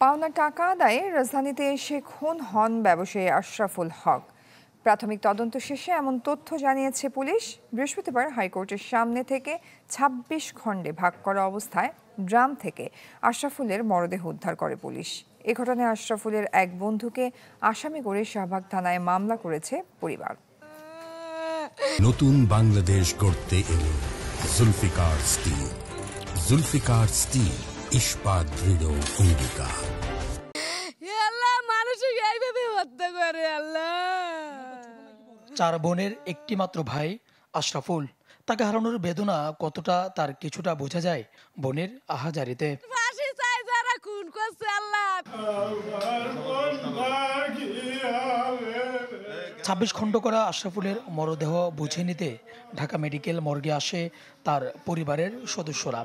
পাওনা টাকা আদায়ে রাজধানীতে এসে খুন হন ব্যবসায়ী আশরাফুল হক। প্রাথমিক তদন্ত শেষে এমন তথ্য জানিয়েছে পুলিশ। বৃহস্পতিবার হাইকোর্টের সামনে থেকে ২৬ খণ্ডে ভাগ করা অবস্থায় ড্রাম থেকে আশরাফুলের মরদেহ উদ্ধার করে পুলিশ। এ ঘটনায় আশরাফুলের এক বন্ধুকে আসামি করে শাহবাগ থানায় মামলা করেছে পরিবার। নতুন বাংলাদেশ গড়তে এলো জুলফিকার স্টিল। জুলফিকার স্টিল, ইস্পাত দৃঢ় অঙ্গীকার। চার বোনের একটি মাত্র ভাই আশরাফুল। তাকে হারানোর বেদনা কতটা তার কিছুটা বোঝা যায় বোনের আহাজারিতে। ২৬ খণ্ড করা আশরাফুলের মরদেহ বুঝে নিতে ঢাকা মেডিকেল মর্গে আসে তার পরিবারের সদস্যরা।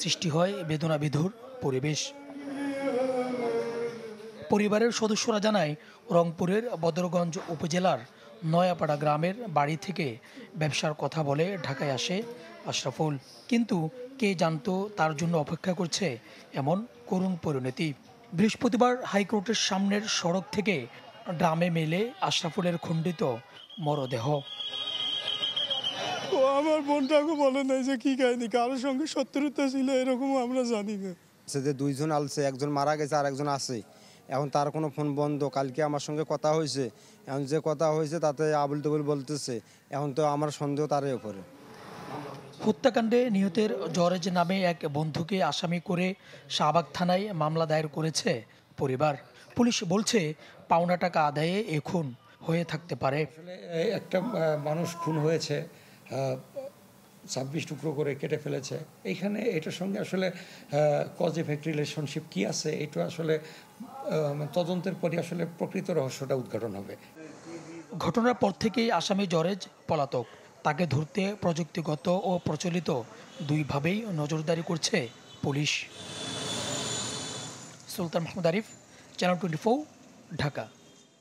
সৃষ্টি হয় বেদনাবিধুর পরিবেশ। পরিবারের সদস্যরা জানায়, রংপুরের বদরগঞ্জ উপজেলার নয়াপাড়া গ্রামের বাড়ি থেকে ব্যবসার কথা বলে ঢাকায় আসে আশরাফুল। কিন্তু কে জানতো তার জন্য অপেক্ষা করছে এমন করুণ পরিণতি। বৃহস্পতিবার হাইকোর্টের সামনের সড়ক থেকে ড্রামে মেলে আশরাফুলের খণ্ডিত মরদেহ। ও আমার বোনটাকে বলে নাই যে কি কাহিনী, কারোর সঙ্গে শত্রুতা ছিল এরকম আমরা জানি না। যে দুইজন আলছে, একজন মারা গেছে আর একজন আছে, এখন তার কোনো ফোন বন্ধ। কালকে আমার সঙ্গে কথা হয়েছে, এখন যে কথা হয়েছে তাতে আবুল তবুল বলতেছে, এখন তো আমার সন্দেহ তারই উপরে। হত্যাকাণ্ডে নিহতের জরেজ নামে এক বন্ধুকে আসামি করে শাহবাগ থানায় মামলা দায়ের করেছে পরিবার। পুলিশ বলছে পাওনা টাকা আদায়ে এ খুন হয়ে থাকতে পারে। একটা মানুষ খুন হয়েছে, ২৬ টুকরো করে কেটে ফেলেছে। এইখানে এটার সঙ্গে আসলে কজ এফেক্ট রিলেশনশিপ কি আছে, এটা আসলে তদন্তের পরই আসলে প্রকৃত রহস্যটা উদ্ঘাটন হবে। ঘটনার পর থেকেই আসামি জরেজ পলাতক। তাকে ধরতে প্রযুক্তিগত ও প্রচলিত দুইভাবেই নজরদারি করছে পুলিশ। সুলতান মাহমুদ আরিফ, চ্যানেল 24, ঢাকা।